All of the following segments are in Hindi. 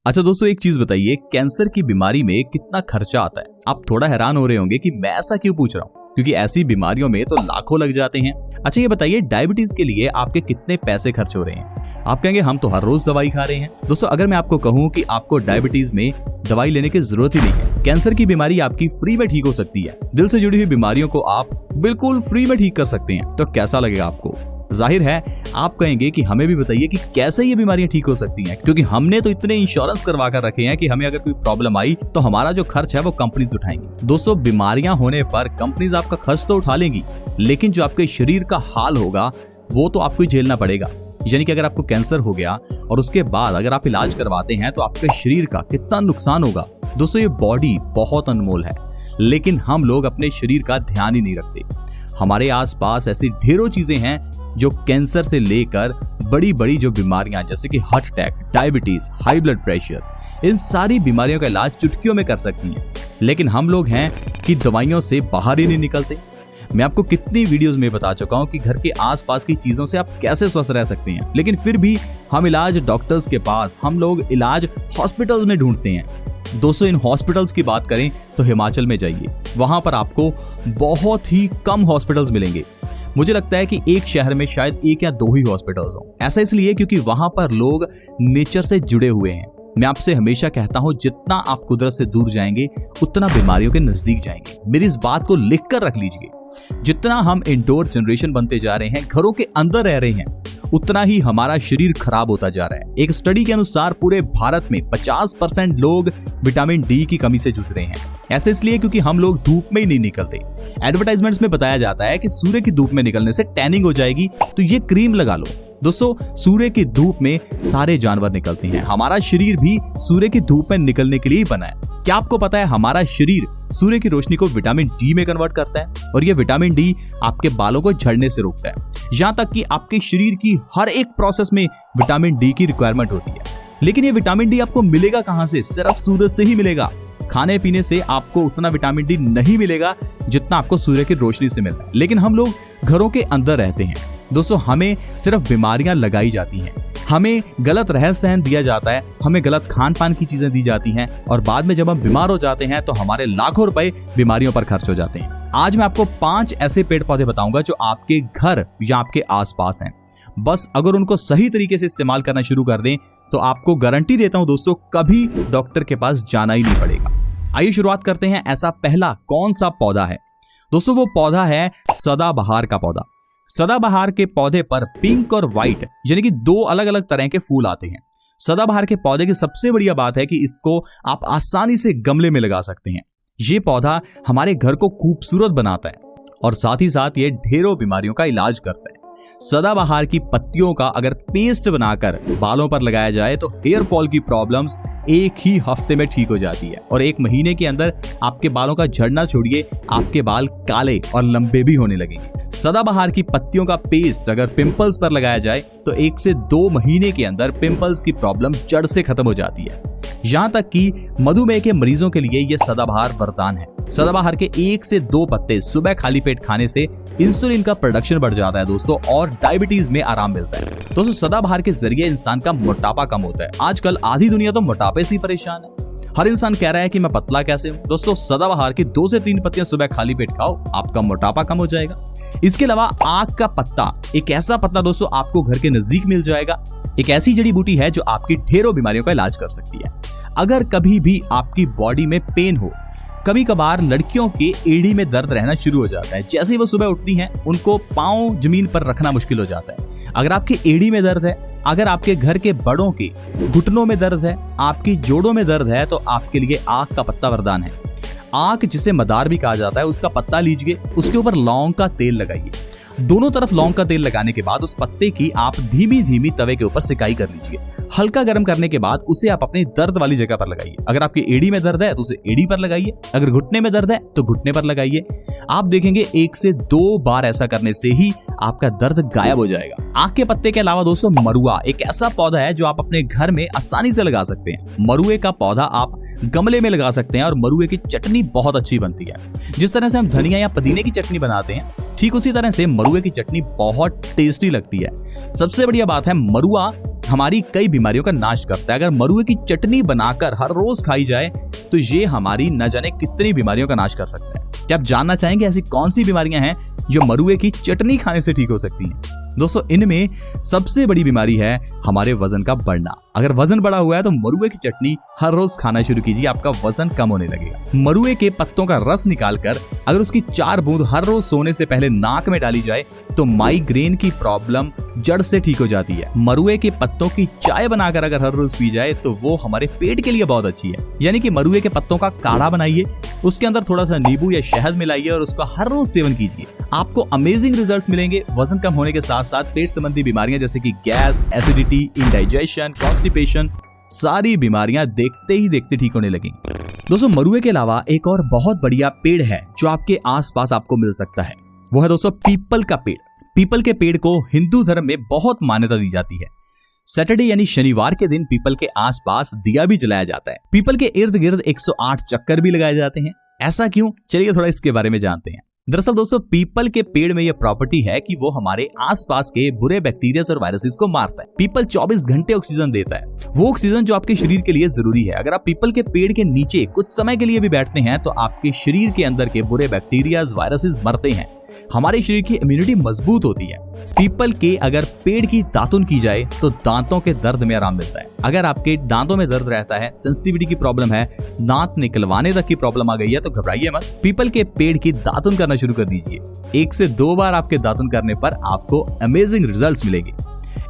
अच्छा दोस्तों, एक चीज बताइए, कैंसर की बीमारी में कितना खर्चा आता है? आप थोड़ा हैरान हो रहे होंगे कि मैं ऐसा क्यों पूछ रहा हूँ, क्योंकि ऐसी बीमारियों में तो लाखों लग जाते हैं। अच्छा ये बताइए, डायबिटीज के लिए आपके कितने पैसे खर्च हो रहे हैं? आप कहेंगे हम तो हर रोज दवाई खा रहे हैं। दोस्तों अगर मैं आपको कहूँ कि आपको डायबिटीज में दवाई लेने की जरूरत ही नहीं है, कैंसर की बीमारी आपकी फ्री में ठीक हो सकती है, दिल से जुड़ी हुई बीमारियों को आप बिल्कुल फ्री में ठीक कर सकते हैं, तो कैसा लगेगा आपको? जाहिर है आप कहेंगे कि हमें भी बताइए कि कैसे ये बीमारियां ठीक हो सकती हैं, क्योंकि हमने तो इतने इंश्योरेंस करवा कर रखे हैं कि हमें अगर कोई प्रॉब्लम आई तो हमारा जो खर्च है वो कंपनीज उठाएंगी। दोस्तों बीमारियां होने पर कंपनीज आपका खर्च तो उठा लेंगी, लेकिन जो आपके शरीर का हाल होगा वो तो आपको झेलना पड़ेगा। यानी कि अगर आपको कैंसर हो गया और उसके बाद अगर आप इलाज करवाते हैं तो आपके शरीर का कितना नुकसान होगा। दोस्तों ये बॉडी बहुत अनमोल है, लेकिन हम लोग अपने शरीर का ध्यान ही नहीं रखते। हमारे आसपास ऐसी ढेरों चीजें हैं जो कैंसर से लेकर बड़ी बड़ी जो बीमारियां जैसे कि heart attack, diabetes, high blood pressure, इन सारी बीमारियों का इलाज चुटकियों में कर सकती हैं, लेकिन हम लोग हैं कि दवाइयों से बाहर ही नहीं निकलते। मैं आपको कितनी वीडियोस में बता चुका हूं कि घर के आसपास की चीजों से आप कैसे स्वस्थ रह सकते हैं, लेकिन फिर भी हम इलाज डॉक्टर्स के पास, हम लोग इलाज हॉस्पिटल्स में ढूंढते हैं। दोस्तों इन हॉस्पिटल्स की बात करें तो हिमाचल में जाइए, वहां पर आपको बहुत ही कम हॉस्पिटल्स मिलेंगे। मुझे लगता है कि एक शहर में शायद 1 या 2 ही हॉस्पिटल्स हों। ऐसा इसलिए क्योंकि वहां पर लोग नेचर से जुड़े हुए हैं। मैं आपसे हमेशा कहता हूं, जितना आप कुदरत से दूर जाएंगे उतना बीमारियों के नजदीक जाएंगे। मेरी इस बात को लिख कर रख लीजिए। जितना हम इंडोर जनरेशन बनते जा रहे हैं, घरों के अंदर रह रहे हैं, उतना ही हमारा शरीर खराब होता जा रहा है। एक स्टडी के अनुसार पूरे भारत में 50% लोग विटामिन डी की कमी से जूझ रहे हैं। ऐसे इसलिए क्योंकि हम लोग धूप में ही नहीं निकलते। एडवर्टाइजमेंट्स में बताया जाता है कि सूर्य की धूप में निकलने से टैनिंग हो जाएगी, तो ये क्रीम लगा लो। दोस्तों सूर्य की धूप में सारे जानवर निकलते हैं, हमारा शरीर भी सूर्य की धूप में निकलने के लिए ही बना है। क्या आपको पता है हमारा शरीर सूर्य की रोशनी को विटामिन डी में कन्वर्ट करता है, और ये विटामिन डी आपके बालों को झड़ने से रोकता है। यहाँ तक कि आपके शरीर की हर एक प्रोसेस में विटामिन डी की रिक्वायरमेंट होती है। लेकिन ये विटामिन डी आपको मिलेगा कहाँ से? सिर्फ सूरज से ही मिलेगा। खाने पीने से आपको उतना विटामिन डी नहीं मिलेगा जितना आपको सूर्य की रोशनी से मिलता है। लेकिन हम लोग घरों के अंदर रहते हैं। दोस्तों हमें सिर्फ बीमारियां लगाई जाती हैं, हमें गलत रहन सहन दिया जाता है, हमें गलत खान पान की चीजें दी जाती हैं, और बाद में जब हम बीमार हो जाते हैं तो हमारे लाखों रुपए बीमारियों पर खर्च हो जाते हैं। आज मैं आपको 5 ऐसे पेड़ पौधे बताऊंगा जो आपके घर या आपके आसपास हैं। बस अगर उनको सही तरीके से इस्तेमाल करना शुरू कर दें तो आपको गारंटी देता हूं दोस्तों, कभी डॉक्टर के पास जाना ही नहीं पड़ेगा। आइए शुरुआत करते हैं। ऐसा पहला कौन सा पौधा है? दोस्तों वो पौधा है सदाबहार का पौधा। सदाबहार के पौधे पर पिंक और व्हाइट यानी कि 2 अलग अलग तरह के फूल आते हैं। सदाबहार के पौधे की सबसे बढ़िया बात है कि इसको आप आसानी से गमले में लगा सकते हैं। ये पौधा हमारे घर को खूबसूरत बनाता है और साथ ही साथ ये ढेरों बीमारियों का इलाज करता है। सदाबहार की पत्तियों का अगर पेस्ट बनाकर बालों पर लगाया जाए तो हेयर फॉल की प्रॉब्लम्स 1 ही हफ्ते में ठीक हो जाती है, और 1 महीने के अंदर आपके बालों का झड़ना छोड़िए, आपके बाल काले और लंबे भी होने लगेंगे। सदाबहार की पत्तियों का पेस्ट अगर पिंपल्स पर लगाया जाए तो 1 से 2 महीने के अंदर पिंपल्स की प्रॉब्लम जड़ से खत्म हो जाती है। यहाँ तक कि मधुमेह के मरीजों के लिए यह सदाबहार वरदान है। सदाबहार के 1 से 2 पत्ते सुबह खाली पेट खाने से इंसुलिन का प्रोडक्शन बढ़ जाता है दोस्तों, और डायबिटीज में आराम मिलता है। दोस्तों सदाबहार के जरिए इंसान का मोटापा कम होता है। आजकल आधी दुनिया तो मोटापे से ही परेशान है। हर इंसान कह रहा है कि मैं पतला कैसे हूं। दोस्तों सदाबहार की 2 से 3 पत्तियां सुबह खाली पेट खाओ, आपका मोटापा कम हो जाएगा। इसके अलावा आक का पत्ता, एक ऐसा पत्ता दोस्तों आपको घर के नजदीक मिल जाएगा। एक ऐसी जड़ी बूटी है जो आपकी ढेरों बीमारियों का इलाज कर सकती है। अगर कभी भी आपकी बॉडी में पेन हो, कभी कभार लड़कियों के एड़ी में दर्द रहना शुरू हो जाता है, जैसे ही वो सुबह उठती हैं उनको पांव जमीन पर रखना मुश्किल हो जाता है। अगर आपके एड़ी में दर्द है, अगर आपके घर के बड़ों के घुटनों में दर्द है, आपकी जोड़ों में दर्द है, तो आपके लिए आक का पत्ता वरदान है। आक जिसे मदार भी कहा जाता है, उसका पत्ता लीजिए, उसके ऊपर लौंग का तेल लगाइए। दोनों तरफ लौंग का तेल लगाने के बाद उस पत्ते की आप धीमी धीमी तवे के ऊपर सिकाई कर लीजिए। हल्का गर्म करने के बाद उसे आप अपने दर्द वाली जगह पर लगाइए। अगर आपकी एड़ी में दर्द है तो उसे एड़ी पर लगाइए, अगर घुटने में दर्द है तो घुटने पर लगाइए। आप देखेंगे 1 से 2 बार ऐसा करने से ही आपका दर्द गायब हो जाएगा। आक के पत्ते के अलावा दोस्तों मरुआ एक ऐसा पौधा है जो आप अपने घर में आसानी से लगा सकते हैं। मरुए का पौधा आप गमले में लगा सकते हैं और मरुए की चटनी बहुत अच्छी बनती है। जिस तरह से हम धनिया या पुदीने की चटनी बनाते हैं, ठीक उसी तरह से मरुए की चटनी बहुत टेस्टी लगती है। सबसे बढ़िया बात है, मरुआ हमारी कई बीमारियों का नाश करता है। अगर मरुए की चटनी बनाकर हर रोज खाई जाए तो ये हमारी न जाने कितनी बीमारियों का नाश कर सकता है। क्या आप जानना चाहेंगे ऐसी कौन सी बीमारियां हैं जो मरुए की चटनी खाने से ठीक हो सकती हैं? दोस्तों, इनमें सबसे बड़ी बीमारी है हमारे वजन का बढ़ना। अगर वजन बढ़ा हुआ है तो मरुए की चटनी हर रोज खाना शुरू कीजिए, आपका वजन कम होने लगेगा। मरुए के पत्तों का रस निकालकर अगर उसकी 4 बूंद हर रोज सोने से पहले नाक में डाली जाए तो माइग्रेन की प्रॉब्लम जड़ से ठीक हो जाती है। मरुए के पत्तों की चाय बनाकर अगर हर रोज पी जाए तो वो हमारे पेट के लिए बहुत अच्छी है। यानी कि मरुए के पत्तों का काढ़ा बनाइए, उसके अंदर थोड़ा सा नींबू या शहद मिलाइए और उसका हर रोज सेवन कीजिए। आपको अमेजिंग रिजल्ट्स मिलेंगे। वजन कम होने के साथ साथ पेट संबंधी बीमारियां जैसे कि गैस, एसिडिटी, इंडाइजेशन, कॉन्स्टिपेशन, सारी बीमारियां देखते ही देखते ठीक होने लगेंगी। दोस्तों, मरुए के अलावा एक और बहुत बढ़िया पेड़ है जो आपके आसपास आपको मिल सकता है, वो है दोस्तों पीपल का पेड़। पीपल के पेड़ को हिंदू धर्म में बहुत मान्यता दी जाती है। सैटरडे यानी शनिवार के दिन पीपल के आसपास दिया भी जलाया जाता है। पीपल के इर्द गिर्द 108 चक्कर भी लगाए जाते हैं। ऐसा क्यों? चलिए थोड़ा इसके बारे में जानते हैं। दरअसल दोस्तों, पीपल के पेड़ में यह प्रॉपर्टी है कि वो हमारे आसपास के बुरे बैक्टीरिया और वायरसेस को मारता है। पीपल 24 घंटे ऑक्सीजन देता है, वो ऑक्सीजन जो आपके शरीर के लिए जरूरी है। अगर आप पीपल के पेड़ के नीचे कुछ समय के लिए भी बैठते हैं तो आपके शरीर के अंदर के बुरे बैक्टीरिया, वायरसेस मरते हैं, हमारे शरीर की इम्यूनिटी मजबूत होती है। पीपल के अगर पेड़ की दातुन की जाए तो दांतों के दर्द में आराम मिलता है। अगर आपके दांतों में दर्द रहता है, सेंसिटिविटी की प्रॉब्लम है, दांत निकलवाने तक की प्रॉब्लम आ गई है तो घबराइए मत, पीपल के पेड़ की दातुन करना शुरू कर दीजिए। 1 से 2 बार आपके दातुन करने पर आपको अमेजिंग रिजल्ट्स मिलेंगे।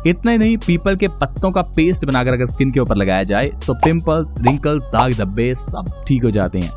इतना ही नहीं, पीपल के पत्तों का पेस्ट बनाकर अगर स्किन के ऊपर लगाया जाए तो पिंपल्स, रिंकल्स, दाग धब्बे सब ठीक हो जाते हैं।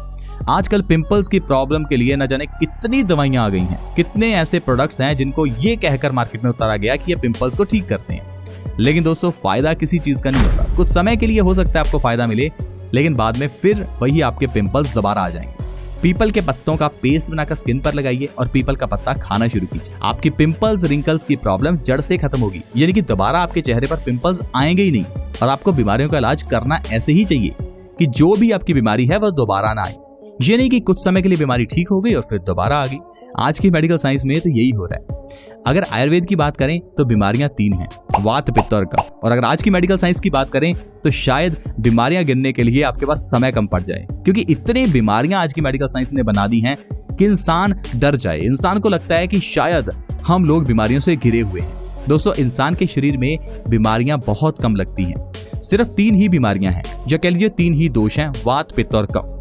आजकल पिंपल्स की प्रॉब्लम के लिए न जाने कितनी दवाइयां आ गई हैं, कितने ऐसे प्रोडक्ट्स हैं जिनको ये कहकर मार्केट में उतारा गया कि ये पिंपल्स को ठीक करते हैं। लेकिन दोस्तों, फायदा किसी चीज का नहीं होता। कुछ समय के लिए हो सकता है आपको फायदा मिले, लेकिन बाद में फिर वही आपके पिंपल्स दोबारा आ जाएंगे। पीपल के पत्तों का पेस्ट बनाकर स्किन पर लगाइए और पीपल का पत्ता खाना शुरू कीजिए। आपकी पिंपल्स, रिंकल्स की प्रॉब्लम जड़ से खत्म होगी, यानी कि दोबारा आपके चेहरे पर पिंपल्स आएंगे ही नहीं। और आपको बीमारियों का इलाज करना ऐसे ही चाहिए कि जो भी आपकी बीमारी है वह दोबारा ना आए। ये नहीं कि कुछ समय के लिए बीमारी ठीक हो गई और फिर दोबारा आ गई। आज की मेडिकल साइंस में तो यही हो रहा है। अगर आयुर्वेद की बात करें तो बीमारियां 3 हैं, वात, पित्त और कफ। और अगर आज की मेडिकल साइंस की बात करें तो शायद बीमारियां गिनने के लिए आपके पास समय कम पड़ जाए, क्योंकि इतनी बीमारियां आज की मेडिकल साइंस ने बना दी हैं कि इंसान डर जाए। इंसान को लगता है कि शायद हम लोग बीमारियों से घिरे हुए हैं। दोस्तों, इंसान के शरीर में बीमारियां बहुत कम लगती हैं। सिर्फ 3 ही बीमारियां हैं, या कह लीजिए 3 ही दोष हैं, वात, पित्त और कफ।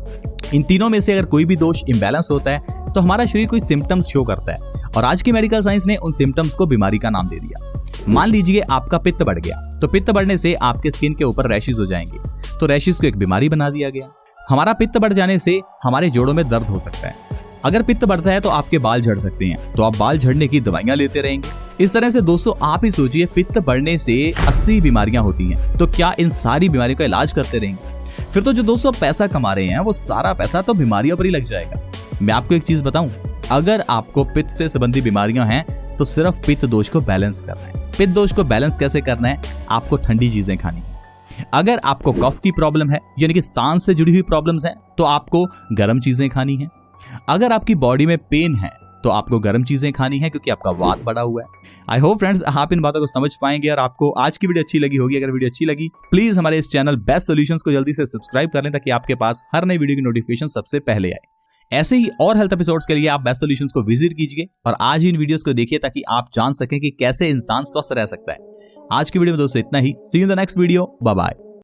इन तीनों में से अगर कोई भी दोष इम्बैलेंस होता है तो हमारा शरीर कोई सिम्टम्स शो करता है, और आज की मेडिकल साइंस ने उन सिम्टम्स को बीमारी का नाम दे दिया। मान लीजिए आपका पित्त बढ़ गया, तो पित्त बढ़ने से आपके स्किन के ऊपर रैशेस हो जाएंगे, तो रैशेस को एक बीमारी बना दिया गया। हमारा पित्त बढ़ जाने से हमारे जोड़ों में दर्द हो सकता है। अगर पित्त बढ़ता है तो आपके बाल झड़ सकते हैं, तो आप बाल झड़ने की दवाइयां लेते रहेंगे। इस तरह से दोस्तों, आप ही सोचिए, पित्त बढ़ने से 80 बीमारियां होती हैं, तो क्या इन सारी बीमारियों का इलाज करते रहेंगे? फिर तो जो दोस्तों पैसा कमा रहे हैं वो सारा पैसा तो बीमारियों पर ही लग जाएगा। मैं आपको एक चीज बताऊं, अगर आपको पित्त से संबंधी बीमारियां हैं तो सिर्फ पित्त दोष को बैलेंस करना है। पित्त दोष को बैलेंस कैसे करना है? आपको ठंडी चीजें खानी है। अगर आपको कफ की प्रॉब्लम है, यानी कि सांस से जुड़ी हुई प्रॉब्लम्स हैं, तो आपको गर्म चीजें खानी है। अगर आपकी बॉडी में पेन है तो आपको गर्म चीजें खानी है, क्योंकि आपका वात बढ़ा हुआ है। आई होप फ्रेंड्स आप इन बातों को समझ पाएंगे और आपको आज की वीडियो अच्छी लगी होगी। अगर वीडियो अच्छी लगी, प्लीज हमारे इस चैनल बेस्ट सॉल्यूशंस को जल्दी से सब्सक्राइब कर लें, ताकि आपके पास हर नई वीडियो की नोटिफिकेशन सबसे पहले आए। ऐसे ही और हेल्थ एपिसोड्स के लिए आप बेस्ट सॉल्यूशंस को विजिट कीजिए और आज ही इन वीडियोस को देखिए, ताकि आप जान सकें कि कैसे इंसान स्वस्थ रह सकता है। आज की वीडियो में दोस्तों इतना ही। See you in the next video. Bye bye.